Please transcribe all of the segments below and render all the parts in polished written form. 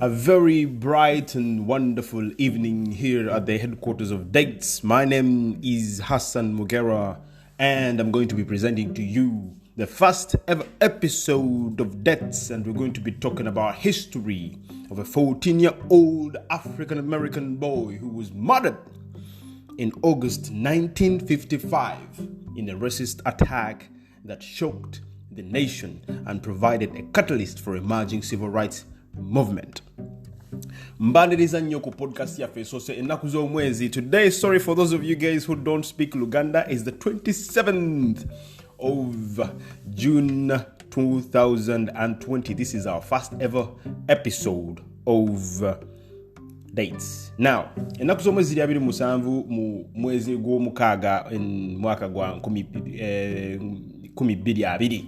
A very bright and wonderful evening here at the headquarters of Dates. My name is Hassan Mugera, and I'm going to be presenting to you the first ever episode of Dates, and we're going to be talking about history of a 14-year-old African-American boy who was murdered in August 1955 in a racist attack that shocked the nation and provided a catalyst for emerging civil rights movement. Mbaniriza nnyo ku podcast yaffe sose ennaku z'omwezi. Today, sorry for those of you guys who don't speak Luganda, is the 27th of June 2020. This is our first ever episode of Dates. Now, ennaku z'omwezi 27 mu mwezi gw'omukaaga mwaka gwa 2022.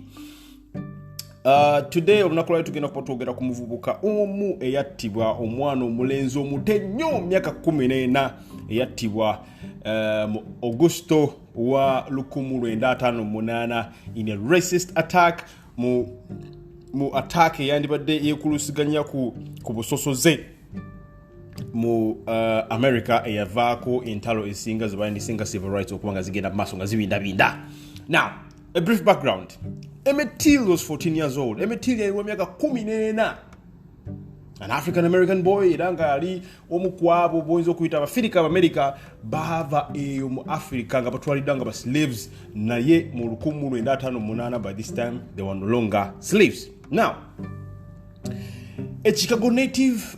Today olunaku lwali tugenda kuba twogera ku muvubuka omu eyattibwa, omwana omulenzi omute nnyo myaka 14 eyattibwa mu Augusto wa 1958 in a racist attack mu attack eyandibadde yeekulusiganya ku busosoze mu America eyavaako entalo esinga zisinga civil rights okuba nga zigenda mu maaso nga zibindabinda. Now, a brief background. Emmet Till was 14 years old. Emmet Till yaliwa myaka 14. An African-American boy, era nga ali omu kwabo boyinza okuyita abafirika America bava eyo mu Africa nga batwaliddwa nga slaves, naye mu 1958 by this time they were no longer slaves. Now, a Chicago native,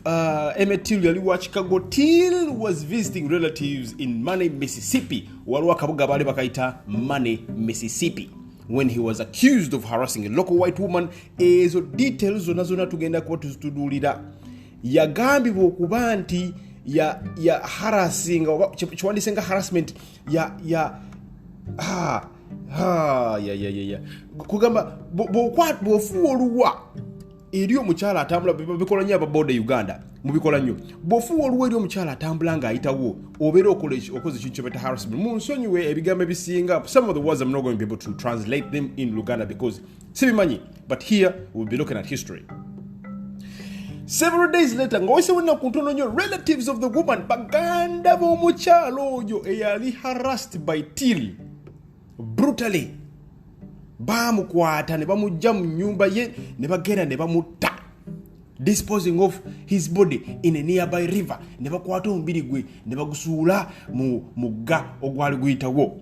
Emmet Till yali wa Chicago. Till was visiting relatives in Money, Mississippi. Waliwo akabuga baali bakayita Money, Mississippi, when he was accused of harassing a local white woman. Ezo details zonna tugenda kuba tuzituduulira. Yagambibwa okuba nti ya harassing oba kiwandiise nga harassment kugamba bw'ofuwa oluwa eri omukyala atambula, bikola nnyo ababoda Uganda, mubikola nnyo. Bw'ofuwa oluwa eri omukyala atambula ng'ayitawo obeera okoze ekintu kye bata harassment. Munsonyiwe ebigambo ebisinga, some of the words I'm not going to be able to translate them in Luganda because sibimanyi, but here we'll be looking at history. Several days later, ng'oyise wennaku ntono nnyo, relatives of the woman, baganda b'omukyala oyo eyali harassed by Till brutally, bamukwata ne bamujja mu nnyumba ye ne bagenda ne bamutta, disposing of his body in a nearby river. Ne bakwata omubiri gwe ne bagusuula mu mugga ogwali guyitawo.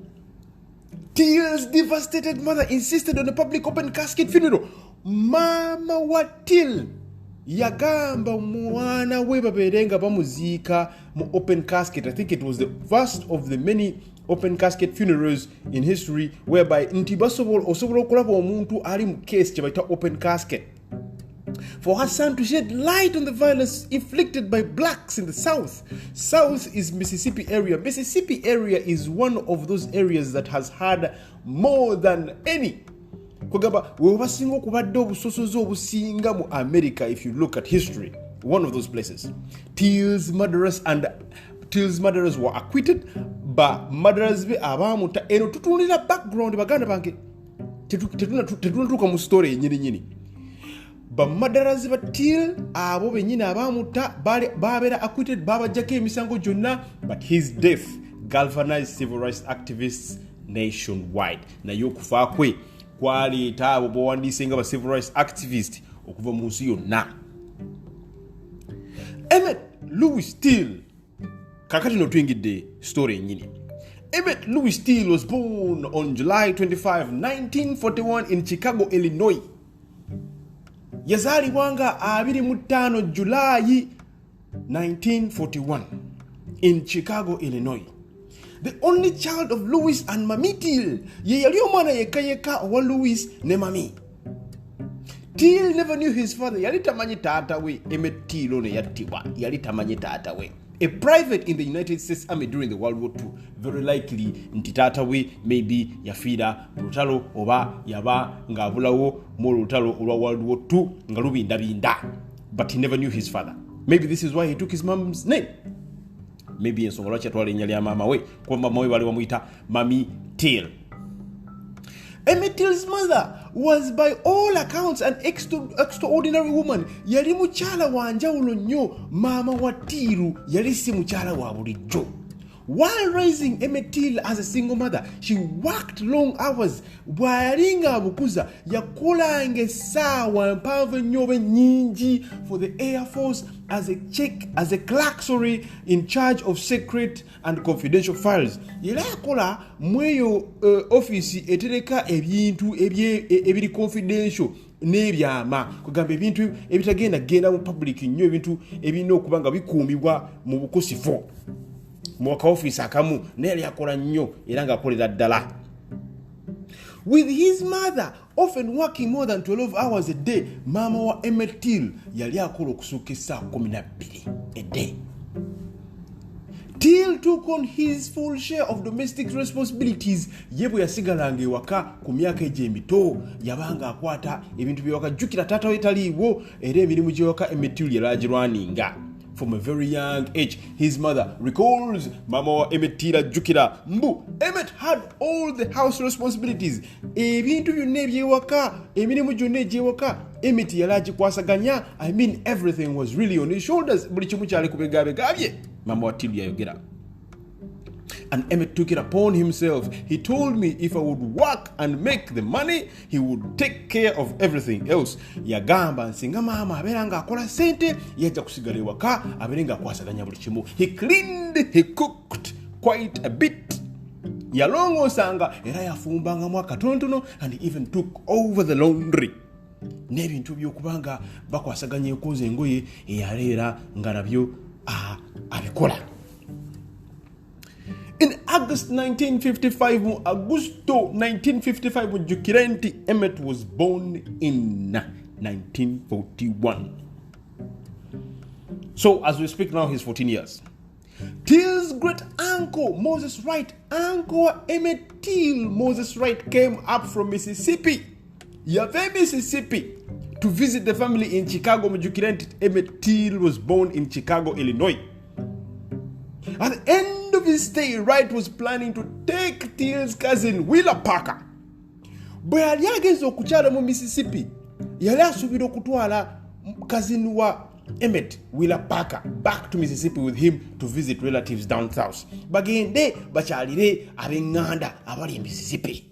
Till's devastated mother insisted on a public open casket funeral. Mama wa Till yagamba mwana we babeerenga bamuziika mu open casket. I think it was the first of the many open casket funerals in history whereby nti osobola okulaba omuntu ali mu case kye bayita open casket, for her son to shed light on the violence inflicted by blacks in the South. South is Mississippi area. Mississippi area is one of those areas that has had more than any. Kugamba webasinga okubadde obusosozi obusinga mu America. If you look at history, one of those places. Till's murderers were acquitted, but murderers be abamuta. Eno tutulira background baganda bange tetunatuuka mu story nyini. But murderers ba Till abo benyina abamuta babeera acquitted, babajjako emisango gyonna, but his death galvanized civil rights activists nationwide. Naye okufa kwe kwaleeta abo bowandiise nga ba civil rights activist okuva mu nsi yonna. Emmet Louis Till, kakati no twingidde story nyini. Emmet Louis Till was born on July 25, 1941 in Chicago, Illinois. Yazaalibwa nga 25 July 1941 in Chicago, Illinois. The only child of Louis and Mamie Till. Ye yali omwana yekka owa Louis ne Mamie. Till never knew his father. Yali tamanyi taata we. Emmet Till ono yattibwa, yali tamanyi taata we. A private in the United States Army during the World War II. Very likely nti taata we maybe yafiira mu lutalo oba yaba ng'abulawo mu lutalo olwa World War II nga lubindabinda. But he never knew his father. Maybe this is why he took his mom's name. Maybe ensonga lwaki atwala erinnya lya maama we, kuba maama we baali bamuyita Mamie Till. Emmet Till's mother was by all accounts an extraordinary woman. Yali mukyala wa njawulo nnyo. Maama wa Till yali si mukyala wa bulijjo. While raising Emmet Till as a single mother, she worked long hours. Bwayalinga abukuza yakolanga essaawa mpanvu ennyo nnyingi for the Air Force as a clerk in charge of secret and confidential files. Era yakola mweyo office etereka ebintu ebiri confidential n'ebyama kugamba ebintu ebitagenda genda mu public nnyo ebintu ebirina okuba nga bikuumibwa mu bukusifo mu office akamu naye yakola nnyo era ng'akolera ddala. With his mother often working more than 12 hours a day, maama wa Emmet Till yali akola okusuuka essaawa 12 a day. Till took on his full share of domestic responsibilities. Ye bwe yasigalanga ewaka ku myaka egy'emito yabanga akwata ebintu by'ewaka. Jjukira taata we taliiwo era emirimu gy'ewaka Emmet Till yali agirwaninga. From a very young age, his mother recalls Mama wa Emmet Till ajjukira mbu Emmet had all the house responsibilities. Ebintu byonna ebyewaka, emirimu gyonna egyewaka Emmet yali agikwasaganya. I mean everything was really on his shoulders. Buli kimu kyali ku bigabega bye. Mama wa Till yayogera. And Emmet took it upon himself. He told me if I would work and make the money, he would take care of everything else. Yagamba nsinga mama aberanga akola sente yajja kusigala ewaka aberenga akwasaganya buli kimu. He cleaned, he cooked quite a bit. Yalongosanga era yafumbangamu akatonotono and he even took over the laundry. N'ebintu by'okubanga bakwasaganya enkozi engoye eyaleera nga nabyo abikola. In August 1955, Jukirenti Emmet was born in 1941. So as we speak now, he's 14 years. Till's great uncle, Moses Wright, uncle Emmet Till, Moses Wright, came up from Mississippi. Yave, Mississippi, to visit the family in Chicago. Jukirenti Emmet Till was born in Chicago, Illinois. At the end of his stay, Wright was planning to take Till's cousin Willa Parker. Bwe yali agenze okukyala mu Mississippi, yali asuubira okutwala cousin wa Emmet, Willa Parker, back to Mississippi with him to visit relatives down south. Bagende bakyalire ab'enganda abali in Mississippi.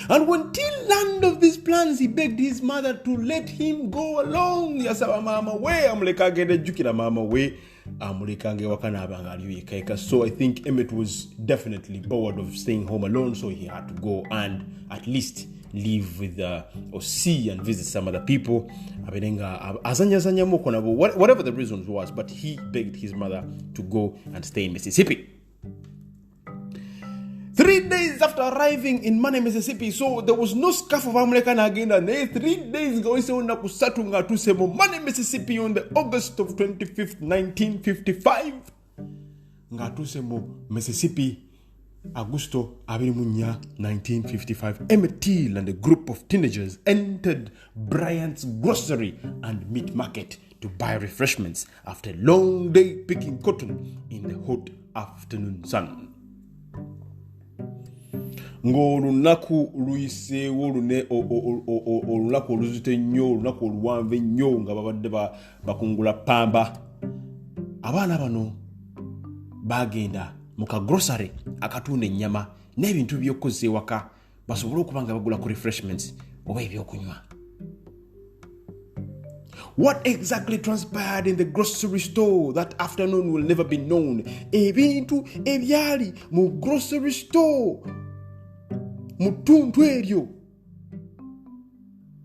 And when Till learned of these plans, he begged his mother to let him go along. Yasaba mama we amuleka agende jukira mama we amulekange wakana abanga aliyo yekaika. So I think Emmet was definitely bored of staying home alone, so he had to go and at least live with or see and visit some other people. Abenenga azanya moko nabo, whatever the reasons was, but he begged his mother to go and stay in Mississippi. 3 days after arriving in Mane, Mississippi, so there was no scarf of American agenda. 3 days ago, na kusatunga tusemo Mane, Mississippi on the August of 25th, 1955. Ngatusemo Mississippi, Augusto Abirimunya, 1955. Emmet Till and a group of teenagers entered Bryant's grocery and meat market to buy refreshments after a long day picking cotton in the hot afternoon sun. Ng'olunaku luyiseewo olunaku oluzite nnyo, olunaku oluwanvu ennyo nga babadde bakungula pamba. Abaana bano bagenda mu kagrosare akatunda ennyama n'ebintu by'okkozesa ewaka basobole okuba nga bagula ku refreshments oba ebyokunywa. What exactly transpired in the grocery store that afternoon will never be known. Ebintu ebyali mu grocery store mutuntu eryo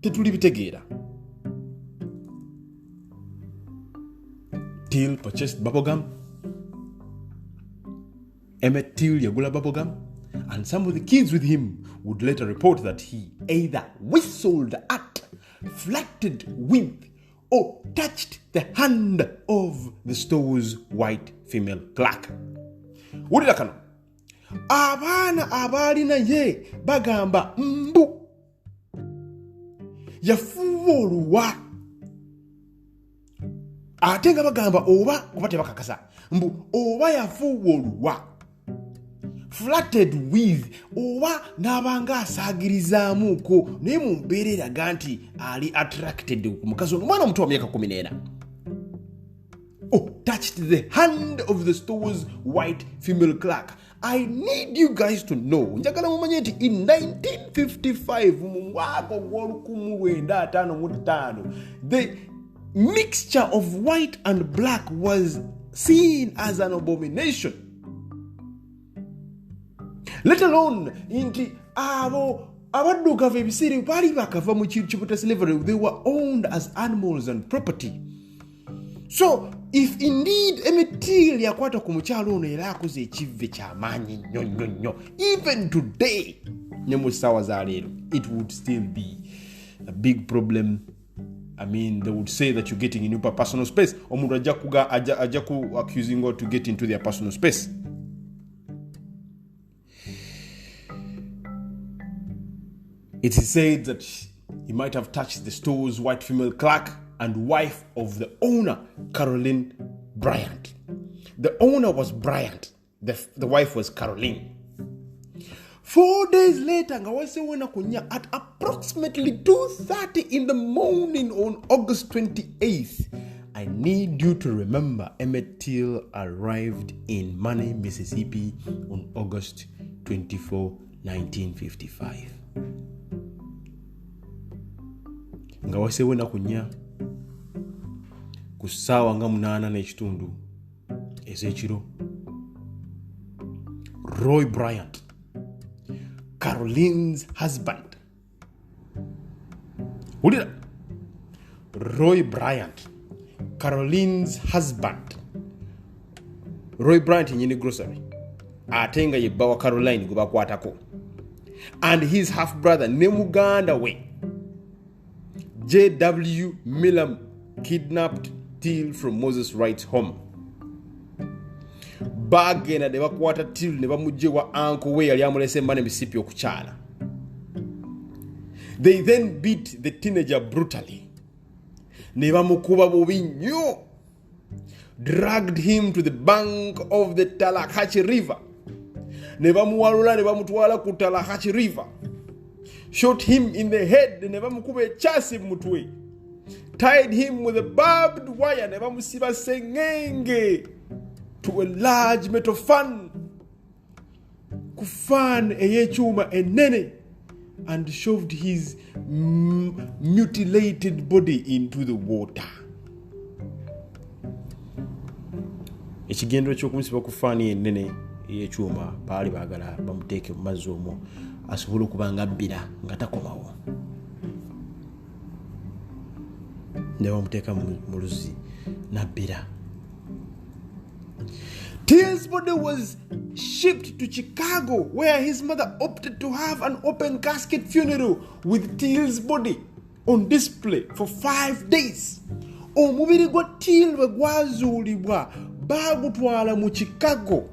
tetuli bitegeera. Till purchased bubblegum. Emmet Till yagula bubblegum, and some of the kids with him would later report that he either whistled at, flirted with, or touched the hand of the store's white female clerk. Wulira kano. Abaana abalina ye bagamba mbu yafuuwa oluwa. Ate nga bagamba oba kuba tebakakasa mbu oba yafuuwa oluwa. flattered with oba n'abanga asaagirizaamuuko naye mu mbeera eraga nti ali attracted ku mukazi ono omwana omuto wa myaka 14 touched the hand of the store's white female clerk. I need you guys to know njagala mumanye nti in 1955 mu mwaka ogw'olukumu the mixture of white and black was seen as an abomination, let alone nti abo abaddugavu ebiseera baali bakava mu kibuta slavery, they were owned as animals and property. So if indeed Emmet Till yakwata ku mukyalo ono era akoze ekivve ky'amaanyi nnyo, even today ne mu ssaawa za leero, it would still be a big problem. I mean, they would say that you're getting into your personal space. Omuntu ajja ku accusing God to get into their personal space. It is said that he might have touched the store's white female clerk and wife of the owner, Caroline Bryant. The owner was Bryant. The wife was Caroline. 4 days later, at approximately 2:30 in the morning on August 28th, I need you to remember Emmet Till arrived in Money, Mississippi on August 24, 1955. Nga wasewena kunya ku ssaawa nga 8:30 ez'ekiro, Roy Bryant, Caroline's husband. Roy Bryant, Caroline's husband. Roy Bryant nyini grocery. Atenga yebbawa Caroline gwe bakwatako. And his half brother ne muganda we, J.W. Miller, kidnapped Till from Moses Wright's home. Bagenda ne bakwata Till ne bamugjewa uncle we yali amulese Money, Mississippi okukyala. They then beat the teenager brutally. Ne bamukuba bubi nnyo. Dragged him to the bank of the Tallahatchie River. Ne bamuwalula ne bamutwala ku Tallahatchie River. Shot him in the head ne bamukuba ekyasi mu mutwe. Tied him with a barbed wire ne bamusiba sengenge to a large metal fan, ku fan eyekyuma enene, and shoved his mutilated body into the water. Ekigendero ky'okumusiba ku fan enene eyekyuma baali baagala bamuteeke mu mazzi omwo asobole okuba nga bbira nga takomawo. Ne bamuteeka mu luzzi nabbira. Till's body was shipped to Chicago, where his mother opted to have an open casket funeral with Till's body on display for 5 days. Omubiri gwa Till bwe gwazuulibwa baagutwala mu Chicago.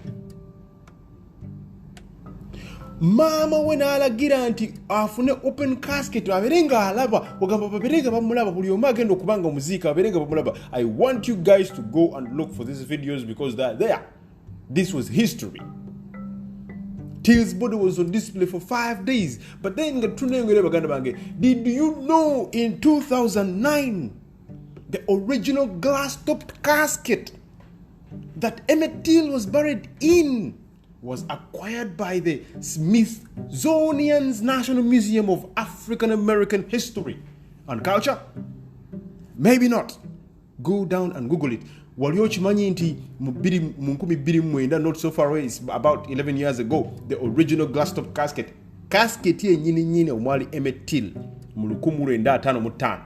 Mama we n'alagira nti afune open casket aberenga alaba, ogamba baberenga bamulaba buli omu agenda okubanga omuziika aberenga bamulaba. I want you guys to go and look for these videos because they're there. This was history. Till's body was on display for 5 days. But then, did you know in 2009, the original glass-topped casket that Emmet Till was buried in was acquired by the Smithsonian's National Museum of African American History and Culture? Maybe not. Go down and Google it. Wali okimanyi nti mu 2029, not so far away, it's about 11 years ago, the original glass-top casket ye nyini omwali Emmet Till mu 1955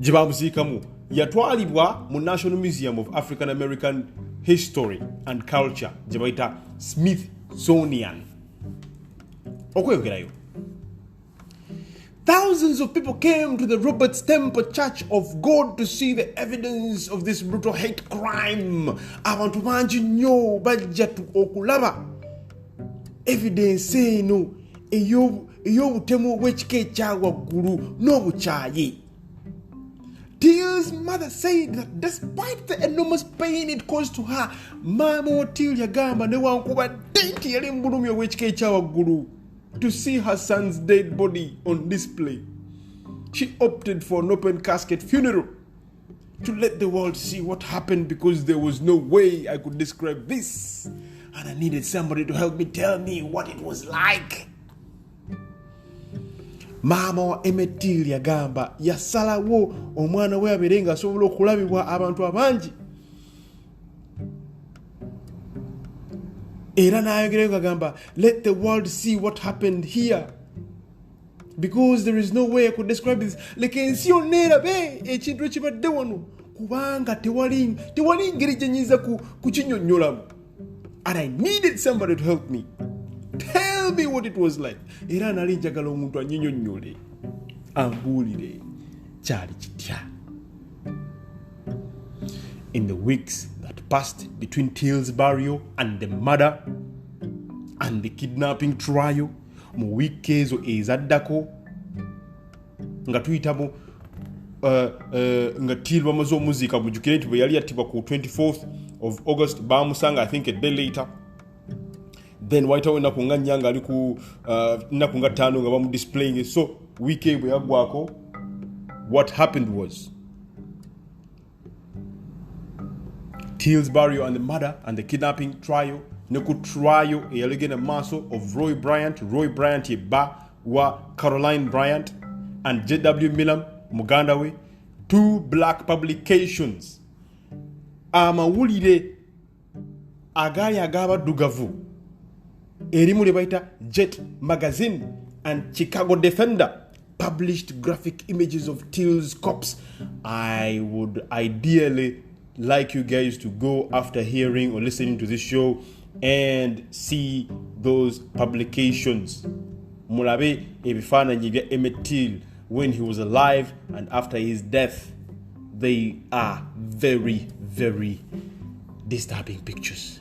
gye bamuziikamu yatwalibwa mu National Museum of African American History and Culture gye bayita Smithsonian. Okweyongerayo, thousands of people came to the Roberts Temple Church of God to see the evidence of this brutal hate crime. Abantu bangi nnyo bajja okulaba evidence eno ey'obutemu obw'ekika ekya waggulu n'obukyayi. Till Till's mother said that despite the enormous pain it caused to her, Mama Till yagamba newankubadde nti yali mbulumi ow'ekika ekyawaggulu to see her son's dead body on display, she opted for an open casket funeral to let the world see what happened, because there was no way I could describe this, and I needed somebody to help me tell me what it was like. Maama wa Emmet Till yagamba yasalawo omwana we abeere nga asobola okulabibwa abantu abangi, era n'ayogerayo ng'agamba let the world see what happened here, because there is no way I could describe this. Leka ensi yonna erabe ekintu ekibadde wano, kubanga tewali ngeri gye nnyinza kukinnyonnyolamu, and I needed somebody to help me tell me what it was like. Era nali njagala omuntu annyonnyole ambuulire kyali kitya. In the weeks that passed between Till's burial and the murder and the kidnapping trial, mu wiiki ezo ezaddako nga tuyitamu nga Till bamaze omuziika, mujjukire nti bwe yali yattibwa ku 24th of August, bamusanga I think a day later. Then waitawo ennaku nga nnya nga ali ku nnaku nga ttaano nga bamudisplaying. So wiiki bwe yaggwako, what happened was Till's burial and the murder and the kidnapping trial, ne ku trial eyalegenda maaso of Roy Bryant ye bba wa Caroline Bryant and J.W. Milam muganda we, two black publications amawulire agaali ag'abaddugavu, erimu lye bayita Jet Magazine and Chicago Defender, published graphic images of Till's corpse. I would ideally like you guys to go after hearing or listening to this show and see those publications. Mulabe ebifaananyi bya Emmet Till when he was alive and after his death. They are very, very disturbing pictures.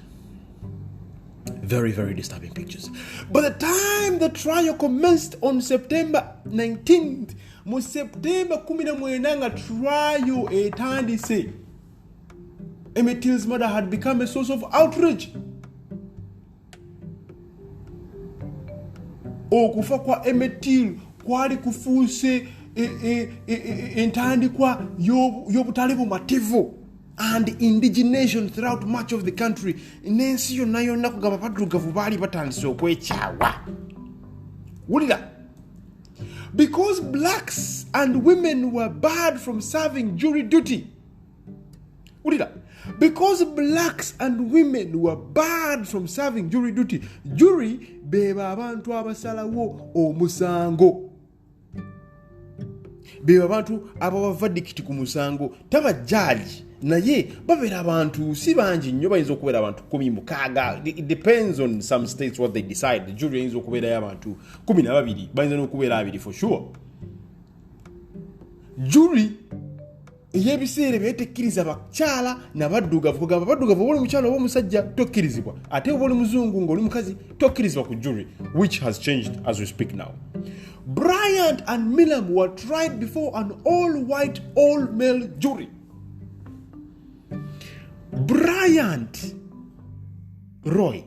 Very, very disturbing pictures. By the time the trial commenced on September 19th, mu September 19 nga trial etandise, Emmet Till's mother had become a source of outrage. Okufa kwa Emmet Till kwali kufuuse entandikwa y'obutale bumativu and indigenation throughout much of the country. N'ensi yonna yonna kugamba baddugavu baali batandise okwekyawa. Wulira, because blacks and women were barred from serving jury duty. Wulira, because blacks and women were barred from serving jury duty. Jury beba abantu abasalawo omusango, beba abantu abawa verdict ku musango, taba judge naye babeera abantu si bangi nnyo, bayinza okubeera abantu 16. It depends on some states what they decide. The jury yinza okubeerayo abantu 12, bayinza n'okubeera 2 for sure. Jury eyebiseera byetekkiriza bakyala nabaddugavu, kugamba baddugavu oli mukyala oba omusajja tokkirizibwa, ate oba oli muzungu ng'oli mukazi tokkirizibwa ku jury, which has changed as we speak now. Bryant and Milam were tried before an all-white, all-male jury. Bryant, Roy,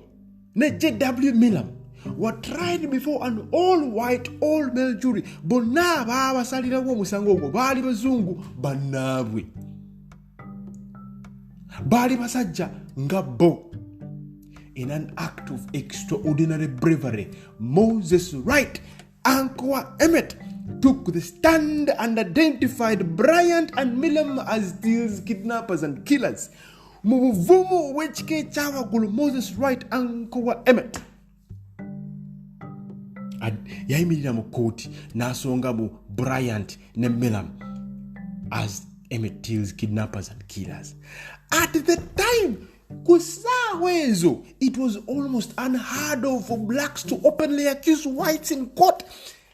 ne J.W. Milam were tried before an all-white, all-male jury. Bonna baabasalirawo omusango ogwo baali bazungu bannaabwe, baali basajja nga bo. In an act of extraordinary bravery, Moses Wright, Uncle Emmet, took the stand and identified Bryant and Milam as Till's kidnappers and killers. Mu buvumu obw'ekika ekyawaggulu, Moses Wright, Uncle Emmet yayimirira mu kooti n'asonga mu Bryant ne Milam as Emmet Till's kidnappers and killers. At the time, ku ssaawa ezo, it was almost unheard of for blacks to openly accuse whites in court.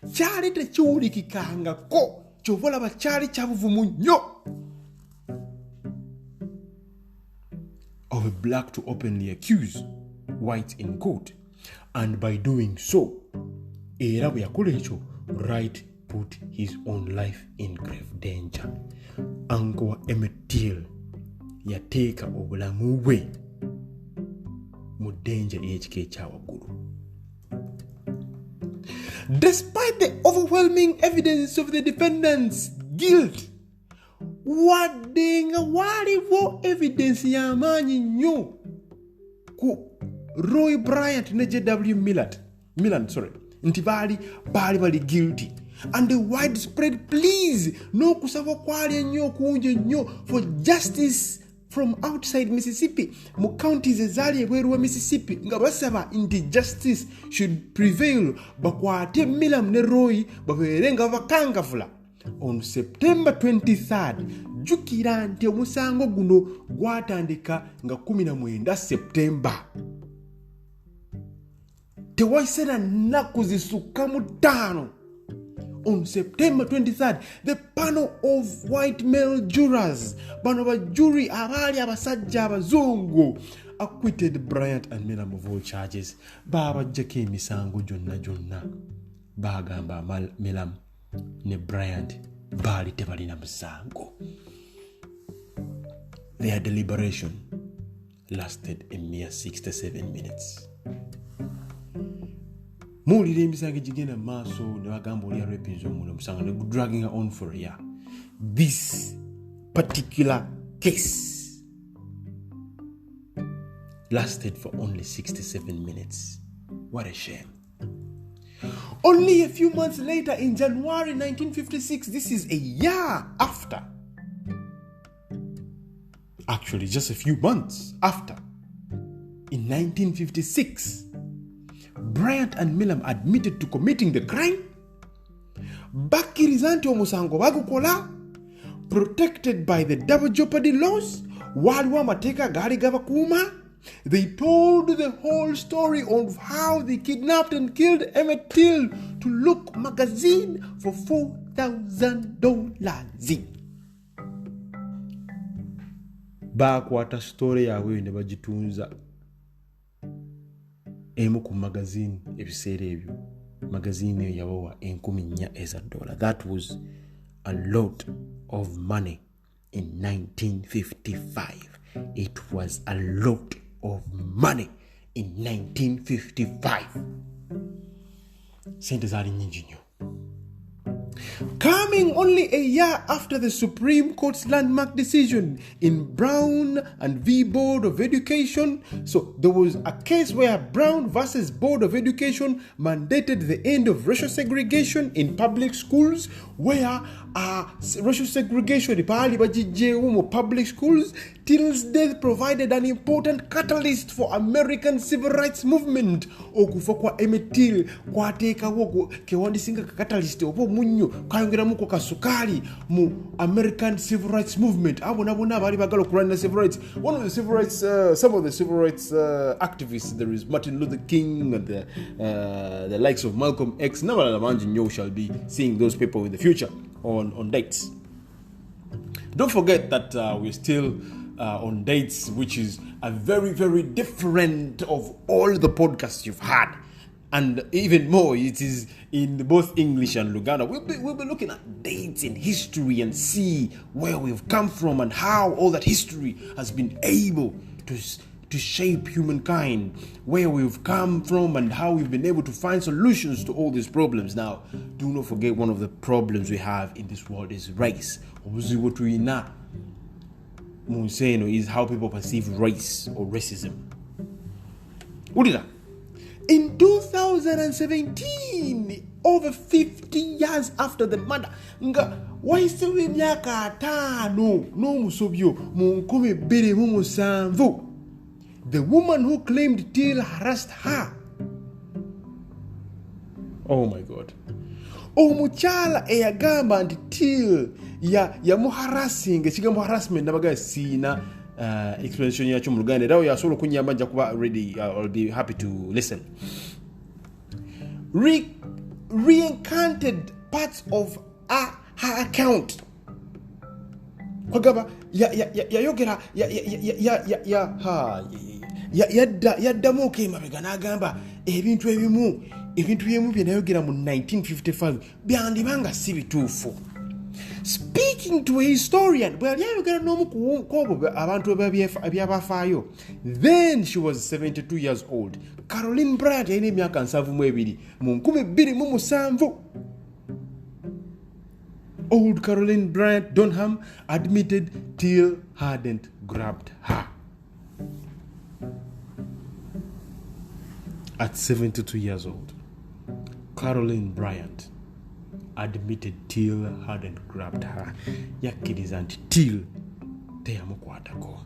Kyali tekiwulikikangako, kyova olaba kyali kyabuvumu nnyo of a black to openly accuse whites in court. And by doing so, era bwe yakola ekyo, Wright put his own life in grave danger. Uncle wa Emmet Till yateeka obulamu bwe mu danger ey'ekika ekyawaggulu. Despite the overwhelming evidence of the defendant's guilt, wadde nga waliwo evidence y'amaanyi nnyo ku Roy Bryant ne J.W. Millan, nti bali guilty, and the widespread pleas n'okusaba kwali ennyo kungi nnyo for justice from outside Mississippi, mu counties ezaali ebweru wa Mississippi, nga basaba nti justice should prevail, bakwate Millam ne Roy babeere nga bakangavula. On September 23rd, jukira nti omusango guno gwatandika nga 19 September. Tewaisera nnaku zisukka mu 5. On September 23rd, the panel of white male jurors, bano ba jury abaali abasajja abazungu, acquitted Bryant and Millam of all charges. Babajjako emisango gyonna. Bagamba Millam ne Bryant baali tebalina musango. Their deliberation lasted a mere 67 minutes. Muwulira emisango gigenda mu maaso ne bagamba oli yarepinze omuntu omusango ne dragging on for a year. This particular case lasted for only 67 minutes. What a shame. Only a few months later, in January 1956, this is a year after. Actually, just a few months after. In 1956, Bryant and Millam admitted to committing the crime. Bakkiriza nti omusango bagukola, protected by the double jeopardy laws, waliwo amateeka gaali gabakuuma. They told the whole story of how they kidnapped and killed Emmet Till to Look magazine for $4,000. Bakwata story yawe ne bagitunza emu ku magazine ebiseera ebyo. Magazine eyo yabawa $4,000. That was a lot of money in 1955. It was a lot of money in 1955. Sente zaali nyingi nnyo. Coming only a year after the Supreme Court's landmark decision in Brown and v. Board of Education. So there was a case where Brown versus Board of Education mandated the end of racial segregation in public schools, where racial segregation in public schools. Till's death provided an important catalyst for American civil rights movement. Okufa kwa Emmet Till kwateekawo kewandisinga catalyst oba munyo kayongeramuko kasukali mu American civil rights movement. Abo nabona bali bagala okulwanira civil rights. One of the civil rights, some of the civil rights activists, there is Martin Luther King and the likes of Malcolm X. Nabalala manji nyo shall be seeing those people in the future on dates. Don't forget that we're still on dates, which is a very, very different of all the podcasts you've had. And even more, it is in both English and Luganda. We'll be looking at dates in history and see where we've come from and how all that history has been able to shape humankind, where we've come from and how we've been able to find solutions to all these problems. Now, do not forget, one of the problems we have in this world is race. Is how people perceive race or racism. In 2017, over 50 years after the murder, nga waisewe myaka 5 n'omusobyo mu 2007, the woman who claimed Till harassed her. Oh my God. Omukyala eyagamba nti Till yamuharassing, ekigambo harassment nabaga sina explanation yakyo mu Luganda. Era yasobola okunyamba nja kuba ready. I'll be happy to listen. Reencounted parts of her account. Kwagaba yayogera yaddamu okemabega n'agamba ebintu ebimu ebintu byemu bye nayogera mu 1955 byandibanga si bituufu. Speaking to a historian, bwe yali ayogera n'omu ku abo abantu ebyabafaayo, then she was 72 years old. Caroline Bryant yalina emyaka 72 mu 2007. Old Caroline Bryant Donham admitted Till hadn't grabbed her. At 72 years old, Caroline Bryant admitted Till hadn't grabbed her. Yakkiriza nti Till teyamukwatako.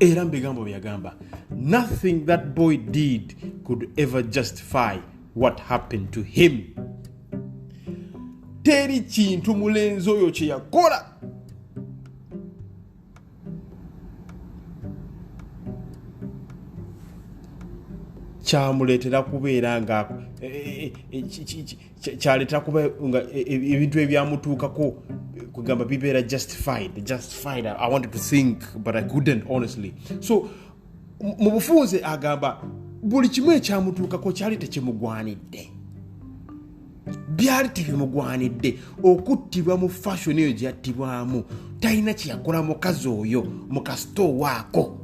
Era mbigambo byagamba, nothing that boy did could ever justify what happened to him. Teri kintu mulenzi oyo kye yakola kyamuleetera kubeera nga kyaleetera kuba nga ebintu ebyamutuukako kugamba bibeera justified. I wanted to think but I couldn't, honestly. So mu bufunze agamba buli kimu ekyamutuukako kyali tekimugwanidde, byali tebimugwanidde. Okuttibwa mu fashion eyo gye yattibwamu talina kye yakola mukazi oyo mu kasitoo waako.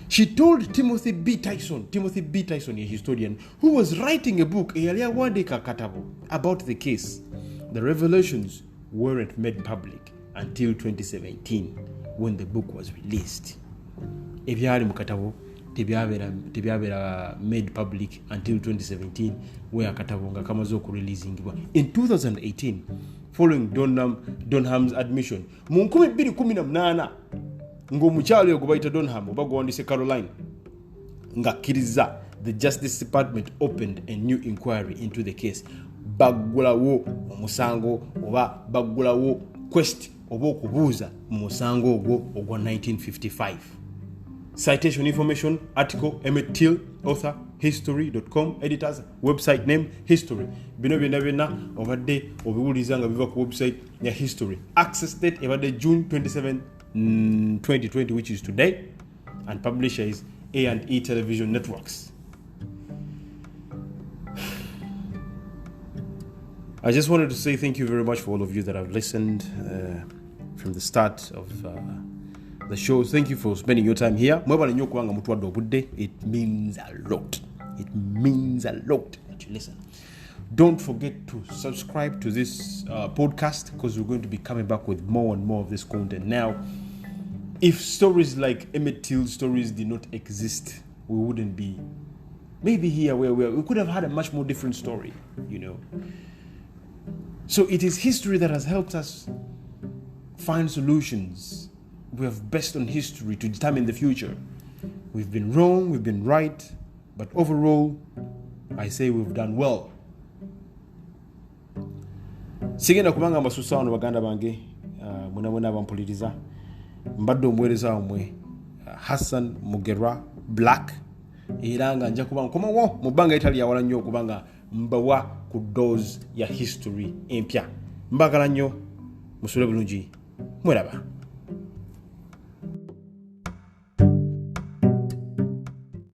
She told Timothy B. Tyson, a historian, who was writing a book about the case. The revelations weren't made public until 2017, when the book was released. Ebyali mu katabo tebyabera made public until 2017, where akatabo nga kamaze okureleasingibwa. In 2018, following Donham's admission, mu 2018, ng'omukyalo oyo gwe bayita Donham oba gwandise Caroline ng'akkiriza, the Justice Department opened a new inquiry into the case. Baggulawo omusango oba baggulawo quest oba okubuuza mu musango ogwo ogwa 1955. Citation information, article Emmet Till, author, history.com, editors, website name, history. Bino byonna obadde obiwuliza nga biva ku website ya history. Access date ebadde June 27, 2020, which is today, and publisher is A&E Television Networks. I just wanted to say thank you very much for all of you that have listened from the start of the show. Thank you for spending your time here. It means a lot. It means a lot that you listen. Don't forget to subscribe to this podcast, because we're going to be coming back with more and more of this content. Now, if stories like Emmet Till stories did not exist, we wouldn't be maybe here where we could have had a much more different story, you know. So it is history that has helped us find solutions. We have based on history to determine the future. We've been wrong, we've been right, but overall, I say we've done well. Sigenda kubanga mbasusa wano baganda bange muna abampuliriza mbadde omuweereza wamwe Hassan Mugera Black, era nga nja kuba nkomawo mu bbanga etali yawala nnyo okubanga mbawa ku dose ya history empya. Mbagala nnyo, musule bulungi, mweraba.